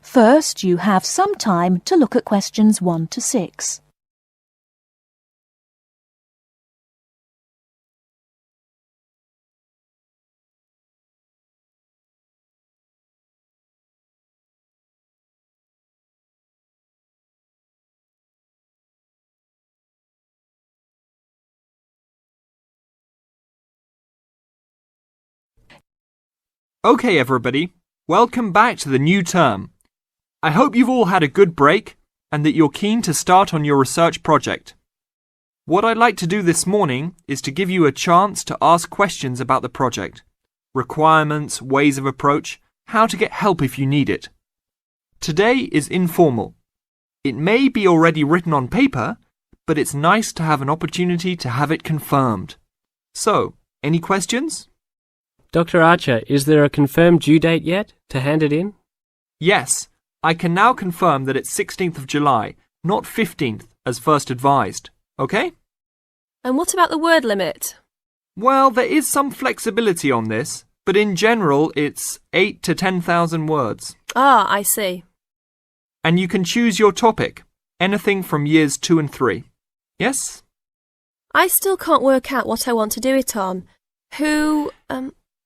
First, you have some time to look at questions 1 to 6. Okay, everybody, welcome back to the new term. I hope you've all had a good break and that you're keen to start on your research project. What I'd like to do this morning is to give you a chance to ask questions about the project, requirements, ways of approach, how to get help if you need it. Today is informal. It may be already written on paper, but it's nice to have an opportunity to have it confirmed. So, any questions? Dr. Archer, is there a confirmed due date yet to hand it in? Yes, I can now confirm that it's 16th of July, not 15th, as first advised. Okay? And what about the word limit? Well, there is some flexibility on this, but in general it's 8 to 10,000 words. Ah, I see. And you can choose your topic, anything from years 2 and 3. Yes? I still can't work out what I want to do it on.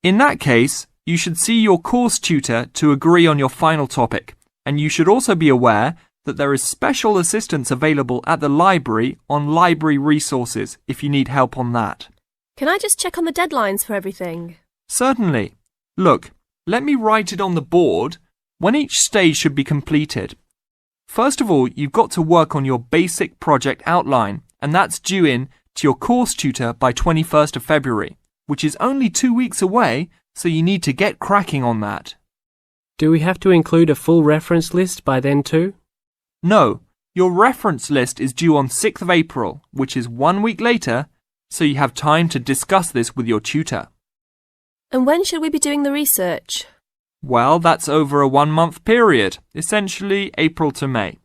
In that case, you should see your course tutor to agree on your final topic, and you should also be aware that there is special assistance available at the library on library resources if you need help on that. Can I just check on the deadlines for everything? Certainly. Look, let me write it on the board when each stage should be completed. First of all, you've got to work on your basic project outline, and that's due in to your course tutor by 21st of February. Which is only 2 weeks away, so you need to get cracking on that. Do we have to include a full reference list by then too? No, your reference list is due on 6th of April, which is 1 week later, so you have time to discuss this with your tutor. And when should we be doing the research? Well, that's over a 1-month period, essentially April to May.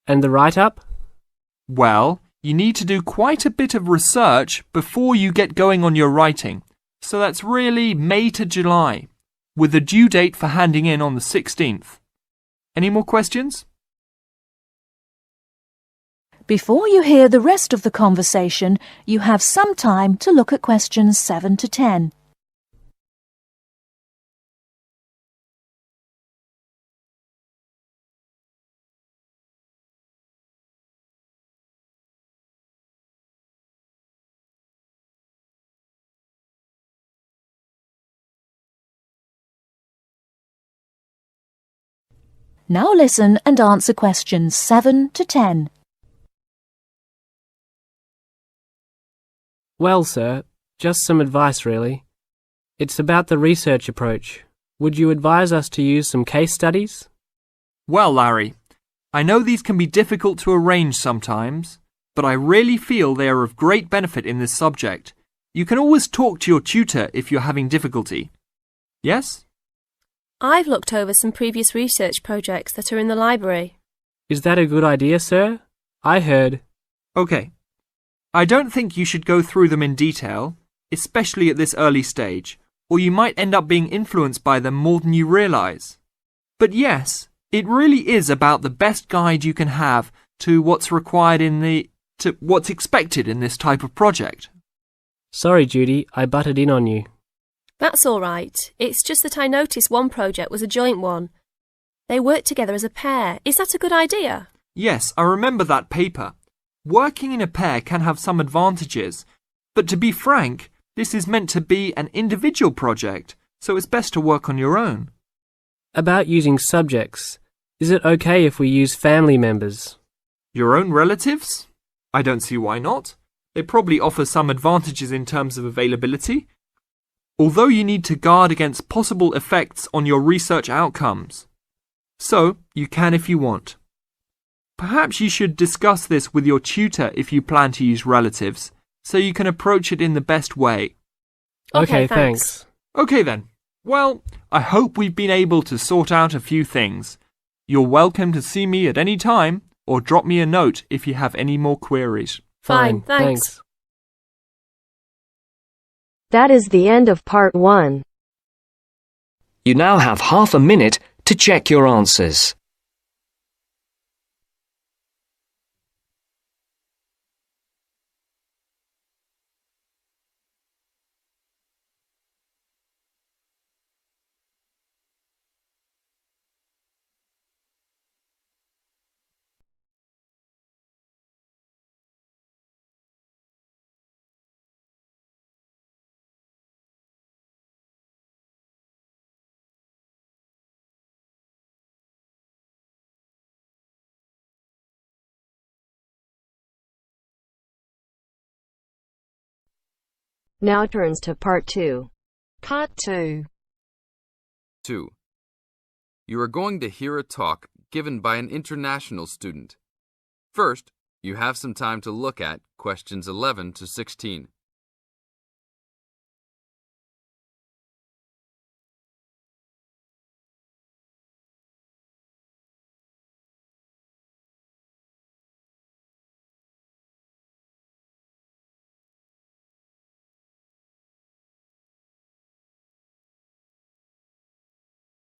And the write-up? Well, you need to do quite a bit of research before you get going on your writing, so that's really May to July, with a due date for handing in on the 16th. Any more questions? Before you hear the rest of the conversation, you have some time to look at questions 7 to 10. Now listen and answer questions 7 to 10. Well, sir, just some advice really. It's about the research approach. Would you advise us to use some case studies? Well, Larry, I know these can be difficult to arrange sometimes, but I really feel they are of great benefit in this subject. You can always talk to your tutor if you're having difficulty. Yes? I've looked over some previous research projects that are in the library. Is that a good idea, sir? I heard. Okay. I don't think you should go through them in detail, especially at this early stage, or you might end up being influenced by them more than you realise. But yes, it really is about the best guide you can have to what's required to what's expected in this type of project. Sorry, Judy, I butted in on you. That's all right. It's just that I noticed one project was a joint one. They worked together as a pair. Is that a good idea? Yes, I remember that paper. Working in a pair can have some advantages, but to be frank, this is meant to be an individual project, so it's best to work on your own. About using subjects, is it okay if we use family members? Your own relatives? I don't see why not. They probably offer some advantages in terms of availability, although you need to guard against possible effects on your research outcomes. So, you can if you want. Perhaps you should discuss this with your tutor if you plan to use relatives, so you can approach it in the best way. Okay, thanks. Okay then. Well, I hope we've been able to sort out a few things. You're welcome to see me at any time, or drop me a note if you have any more queries. Fine, thanks. That is the end of part 1. You now have half a minute to check your answers. Now turns to part 2. Part 2. 2. You are going to hear a talk given by an international student. First, you have some time to look at questions 11 to 16.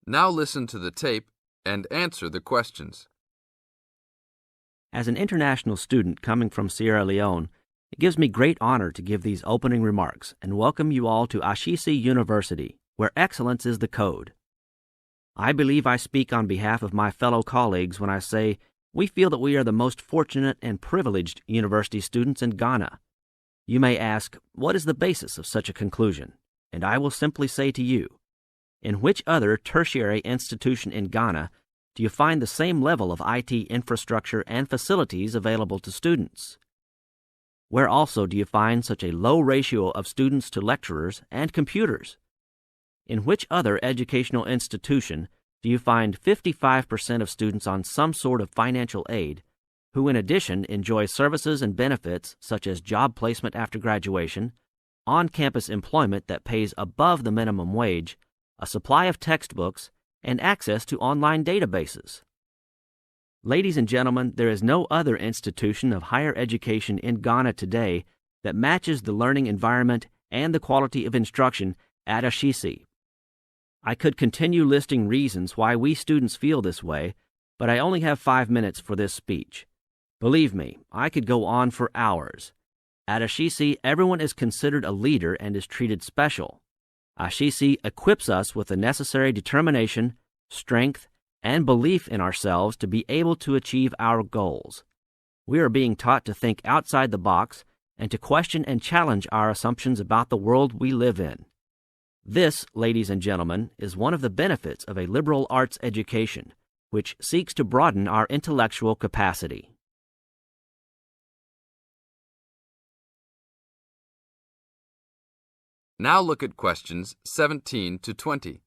Now listen to the tape and answer the questions. As an international student coming from Sierra Leone, it gives me great honor to give these opening remarks and welcome you all to Ashesi University, where excellence is the code. I believe I speak on behalf of my fellow colleagues when I say we feel that we are the most fortunate and privileged university students in Ghana. You may ask, what is the basis of such a conclusion? And I will simply say to you, in which other tertiary institution in Ghana do you find the same level of IT infrastructure and facilities available to students? Where also do you find such a low ratio of students to lecturers and computers? In which other educational institution do you find 55% of students on some sort of financial aid, who in addition enjoy services and benefits such as job placement after graduation, on-campus employment that pays above the minimum wage, a supply of textbooks, and access to online databases? Ladies and gentlemen, there is no other institution of higher education in Ghana today that matches the learning environment and the quality of instruction at Ashesi. I could continue listing reasons why we students feel this way, but I only have 5 minutes for this speech. Believe me, I could go on for hours. At Ashesi, everyone is considered a leader and is treated special. Ashesi equips us with the necessary determination, strength, and belief in ourselves to be able to achieve our goals. We are being taught to think outside the box and to question and challenge our assumptions about the world we live in. This, ladies and gentlemen, is one of the benefits of a liberal arts education, which seeks to broaden our intellectual capacity. Now look at questions 17 to 20.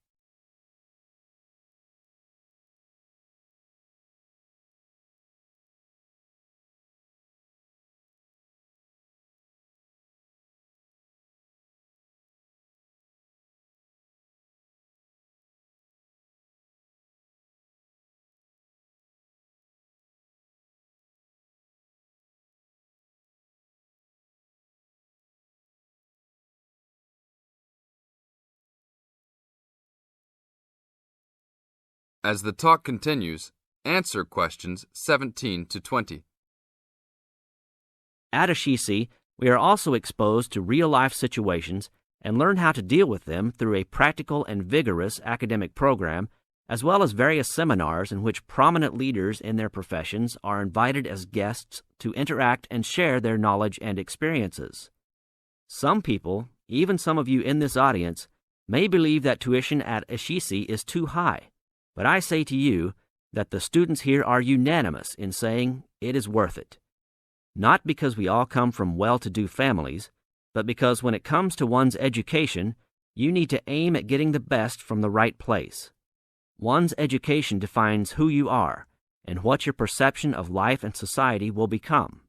As the talk continues, answer questions 17 to 20. At Ashesi, we are also exposed to real-life situations and learn how to deal with them through a practical and vigorous academic program, as well as various seminars in which prominent leaders in their professions are invited as guests to interact and share their knowledge and experiences. Some people, even some of you in this audience, may believe that tuition at Ashesi is too high, but I say to you that the students here are unanimous in saying it is worth it. Not because we all come from well-to-do families, but because when it comes to one's education, you need to aim at getting the best from the right place. One's education defines who you are and what your perception of life and society will become.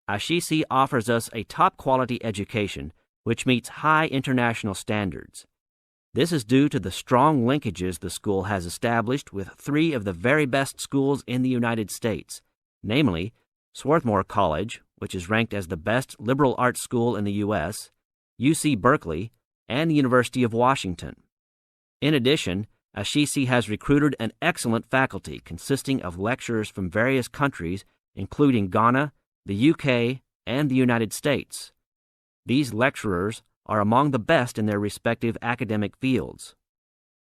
Ashesi offers us a top-quality education which meets high international standards. This is due to the strong linkages the school has established with 3 of the very best schools in the United States, namely Swarthmore College, which is ranked as the best liberal arts school in the U.S., UC Berkeley, and the University of Washington. In addition, Ashesi has recruited an excellent faculty consisting of lecturers from various countries, including Ghana, the UK, and the United States. These lecturers are among the best in their respective academic fields.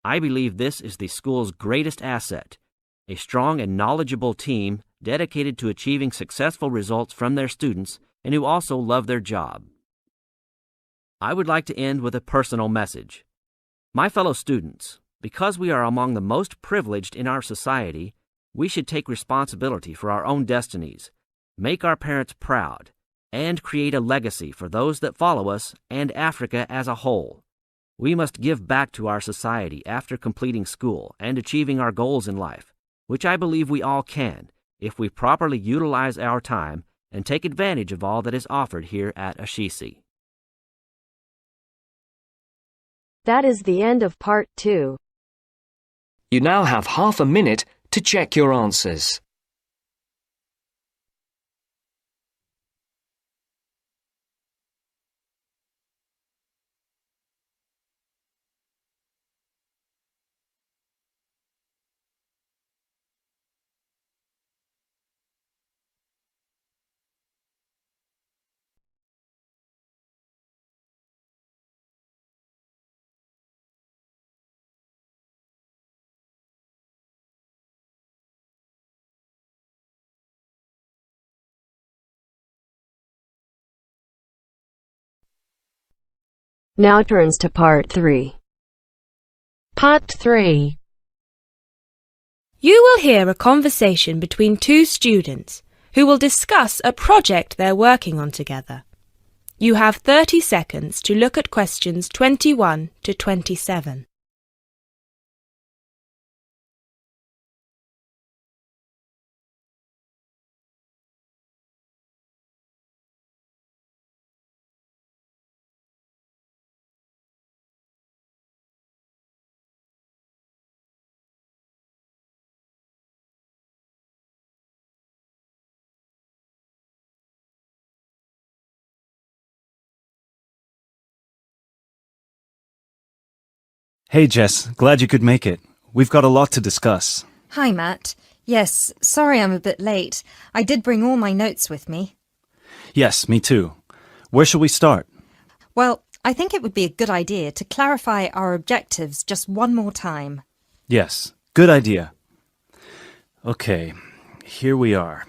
I believe this is the school's greatest asset, a strong and knowledgeable team dedicated to achieving successful results from their students and who also love their job. I would like to end with a personal message. My fellow students, because we are among the most privileged in our society, we should take responsibility for our own destinies, make our parents proud, and create a legacy for those that follow us and Africa as a whole. We must give back to our society after completing school and achieving our goals in life, which I believe we all can if we properly utilize our time and take advantage of all that is offered here at Ashisi. That is the end of part 2. You now have half a minute to check your answers. Now turns to part 3. Part 3. You will hear a conversation between two students who will discuss a project they're working on together. You have 30 seconds to look at questions 21 to 27. Hey Jess, glad you could make it. We've got a lot to discuss. Hi Matt. Yes, sorry I'm a bit late. I did bring all my notes with me. Yes, me too. Where shall we start? Well, I think it would be a good idea to clarify our objectives just one more time. Yes, good idea. Okay, here we are.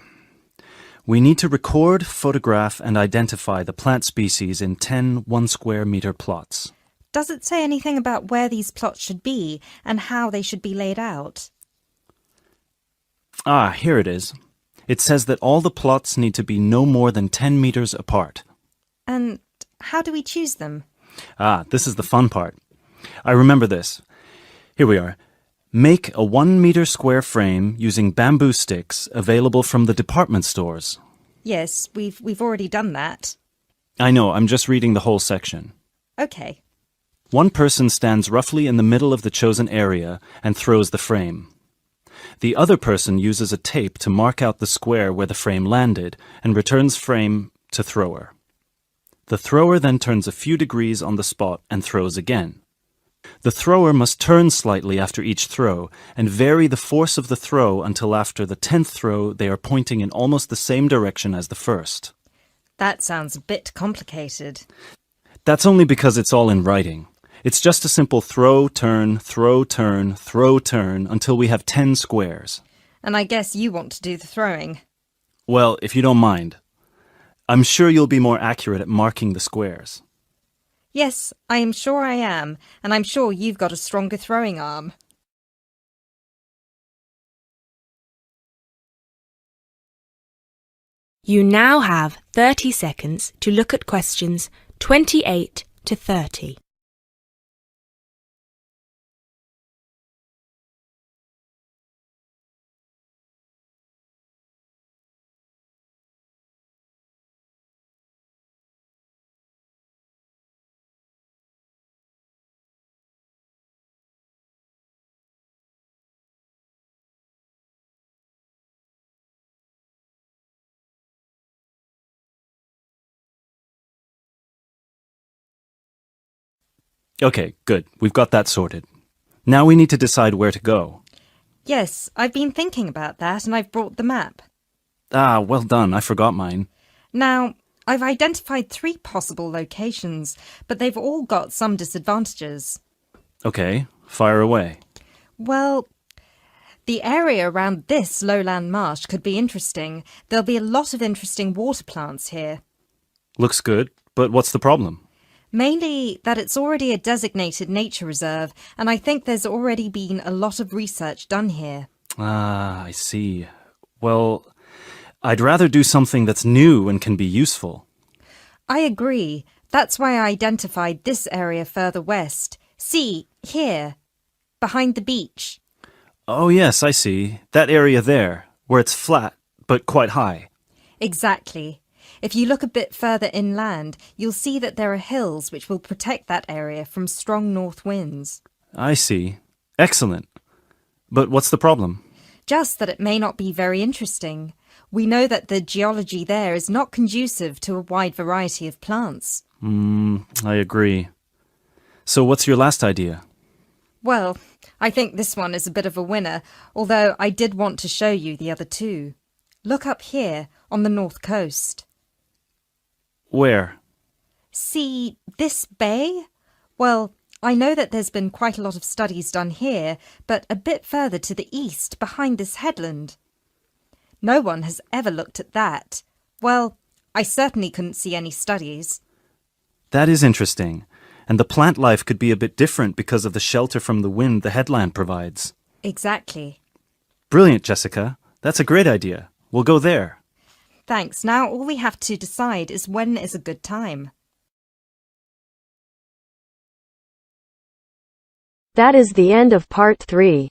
We need to record, photograph, and identify the plant species in 10 1-square-meter plots. Does it say anything about where these plots should be and how they should be laid out? Ah, here it is. It says that all the plots need to be no more than 10 meters apart. And how do we choose them? Ah, this is the fun part. I remember this. Here we are. Make a 1-meter square frame using bamboo sticks available from the department stores. Yes, we've already done that. I know, I'm just reading the whole section. Okay. One person stands roughly in the middle of the chosen area and throws the frame. The other person uses a tape to mark out the square where the frame landed and returns frame to thrower. The thrower then turns a few degrees on the spot and throws again. The thrower must turn slightly after each throw and vary the force of the throw until after the 10th throw they are pointing in almost the same direction as the first. That sounds a bit complicated. That's only because it's all in writing. It's just a simple throw, turn, throw, turn, throw, turn until we have 10 squares. And I guess you want to do the throwing. Well, if you don't mind. I'm sure you'll be more accurate at marking the squares. Yes, I am sure I am, and I'm sure you've got a stronger throwing arm. You now have 30 seconds to look at questions 28 to 30. Okay, good. We've got that sorted. Now we need to decide where to go. Yes, I've been thinking about that and I've brought the map. Ah, well done. I forgot mine. Now, I've identified 3 possible locations, but they've all got some disadvantages. Okay, fire away. Well, the area around this lowland marsh could be interesting. There'll be a lot of interesting water plants here. Looks good, but what's the problem? Mainly that it's already a designated nature reserve, and I think there's already been a lot of research done here. Ah, I see. Well, I'd rather do something that's new and can be useful. I agree. That's why I identified this area further west. See, here, behind the beach. Oh, yes, I see. That area there, where it's flat, but quite high. Exactly. If you look a bit further inland, you'll see that there are hills which will protect that area from strong north winds. I see. Excellent. But what's the problem? Just that it may not be very interesting. We know that the geology there is not conducive to a wide variety of plants. I agree. So what's your last idea? Well, I think this one is a bit of a winner, although I did want to show you the other two. Look up here on the north coast. Where? See this bay? Well, I know that there's been quite a lot of studies done here, but a bit further to the east, behind this headland. No one has ever looked at that. Well, I certainly couldn't see any studies. That is interesting. And the plant life could be a bit different because of the shelter from the wind the headland provides. Exactly. Brilliant, Jessica. That's a great idea. We'll go there. Thanks. Now all we have to decide is when is a good time. That is the end of part 3.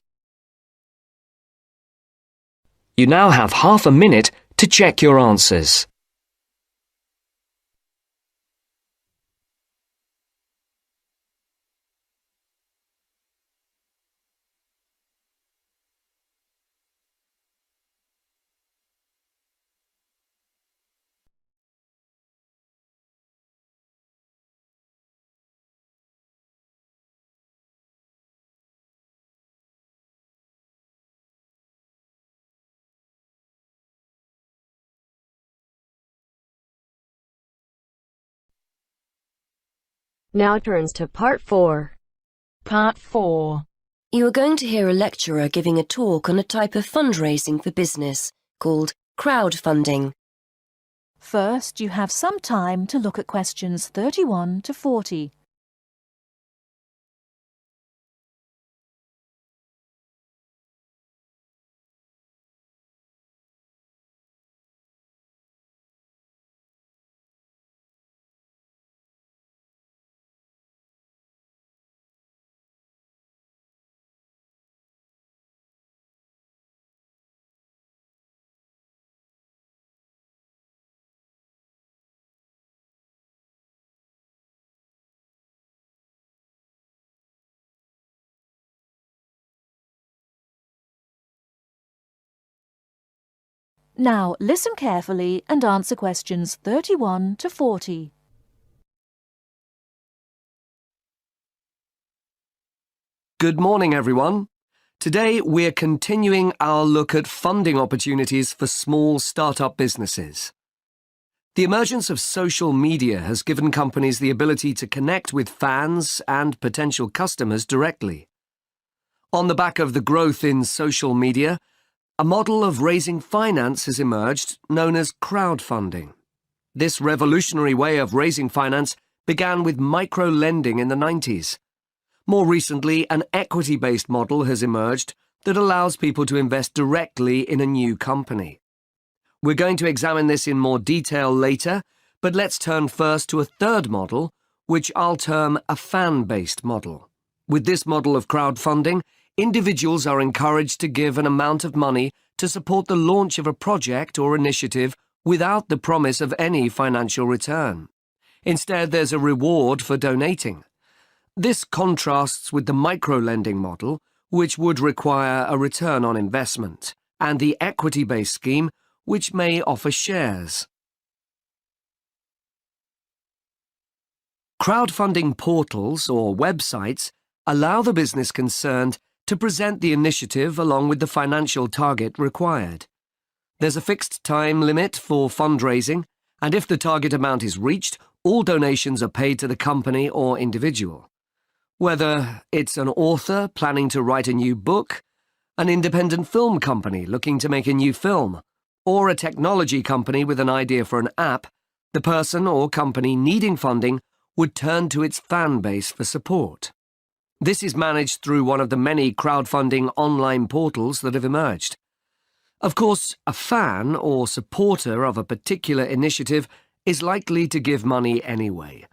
You now have half a minute to check your answers. Now turns to part 4. Part 4. You are going to hear a lecturer giving a talk on a type of fundraising for business called crowdfunding. First, you have some time to look at questions 31 to 40. Now, listen carefully and answer questions 31 to 40. Good morning, everyone. Today, we're continuing our look at funding opportunities for small startup businesses. The emergence of social media has given companies the ability to connect with fans and potential customers directly. On the back of the growth in social media, a model of raising finance has emerged known as crowdfunding. This revolutionary way of raising finance began with micro-lending in the 90s. More recently, an equity-based model has emerged that allows people to invest directly in a new company. We're going to examine this in more detail later, but let's turn first to a third model, which I'll term a fan-based model. With this model of crowdfunding, individuals are encouraged to give an amount of money to support the launch of a project or initiative without the promise of any financial return. Instead, there's a reward for donating. This contrasts with the micro-lending model, which would require a return on investment, and the equity-based scheme, which may offer shares. Crowdfunding portals or websites allow the business concerned to present the initiative along with the financial target required. There's a fixed time limit for fundraising, and if the target amount is reached, all donations are paid to the company or individual. Whether it's an author planning to write a new book, an independent film company looking to make a new film, or a technology company with an idea for an app, the person or company needing funding would turn to its fan base for support. This is managed through one of the many crowdfunding online portals that have emerged. Of course, a fan or supporter of a particular initiative is likely to give money anyway.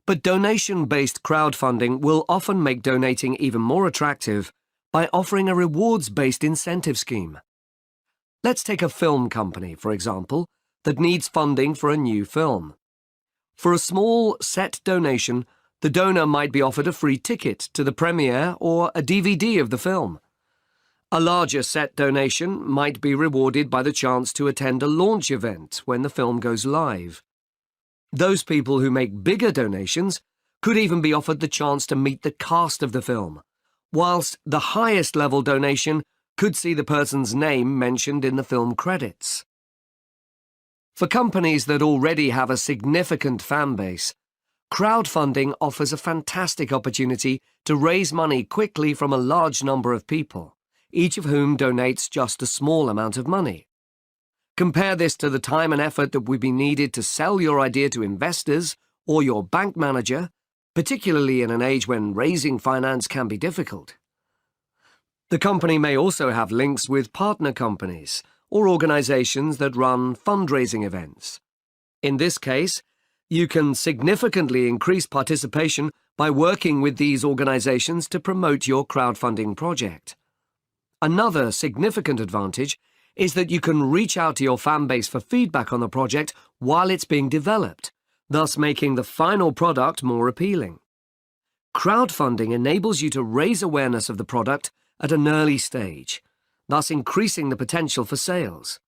But donation-based crowdfunding will often make donating even more attractive by offering a rewards-based incentive scheme. Let's take a film company, for example, that needs funding for a new film. For a small set donation, the donor might be offered a free ticket to the premiere or a DVD of the film. A larger set donation might be rewarded by the chance to attend a launch event when the film goes live. Those people who make bigger donations could even be offered the chance to meet the cast of the film, whilst the highest level donation could see the person's name mentioned in the film credits. For companies that already have a significant fan base, crowdfunding offers a fantastic opportunity to raise money quickly from a large number of people, each of whom donates just a small amount of money. Compare this to the time and effort that would be needed to sell your idea to investors or your bank manager, particularly in an age when raising finance can be difficult. The company may also have links with partner companies or organizations that run fundraising events. In this case, you can significantly increase participation by working with these organizations to promote your crowdfunding project. Another significant advantage is that you can reach out to your fan base for feedback on the project while it's being developed, thus making the final product more appealing. Crowdfunding enables you to raise awareness of the product at an early stage, thus increasing the potential for sales.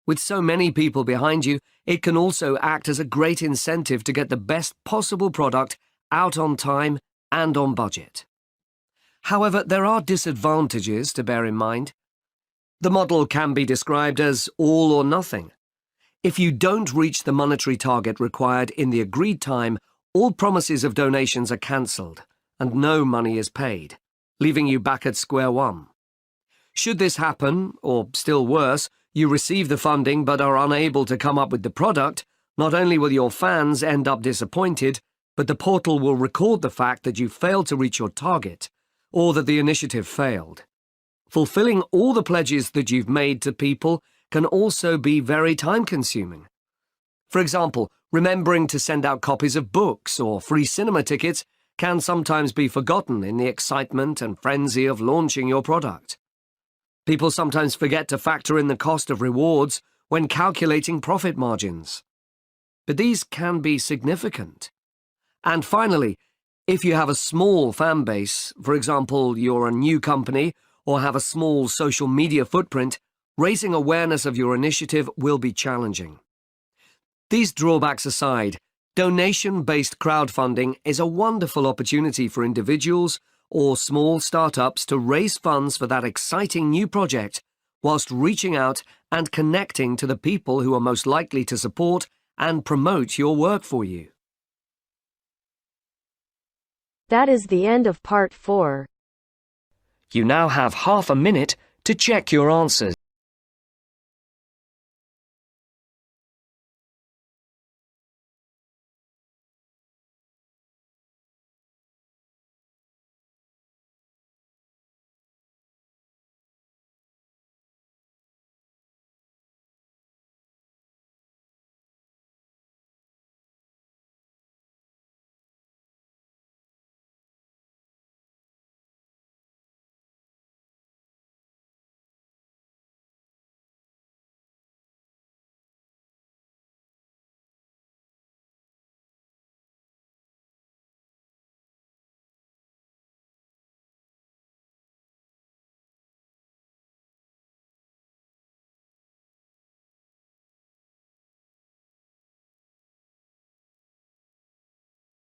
With so many people behind you, it can also act as a great incentive to get the best possible product out on time and on budget. However, there are disadvantages to bear in mind. The model can be described as all or nothing. If you don't reach the monetary target required in the agreed time, all promises of donations are cancelled and no money is paid, leaving you back at square one. Should this happen, or still worse, you receive the funding but are unable to come up with the product, not only will your fans end up disappointed, but the portal will record the fact that you failed to reach your target, or that the initiative failed. Fulfilling all the pledges that you've made to people can also be very time-consuming. For example, remembering to send out copies of books or free cinema tickets can sometimes be forgotten in the excitement and frenzy of launching your product. People sometimes forget to factor in the cost of rewards when calculating profit margins. But these can be significant. And finally, if you have a small fan base, for example, you're a new company or have a small social media footprint, raising awareness of your initiative will be challenging. These drawbacks aside, donation-based crowdfunding is a wonderful opportunity for individuals or small startups to raise funds for that exciting new project, whilst reaching out and connecting to the people who are most likely to support and promote your work for you. That is the end of part 4. You now have half a minute to check your answers.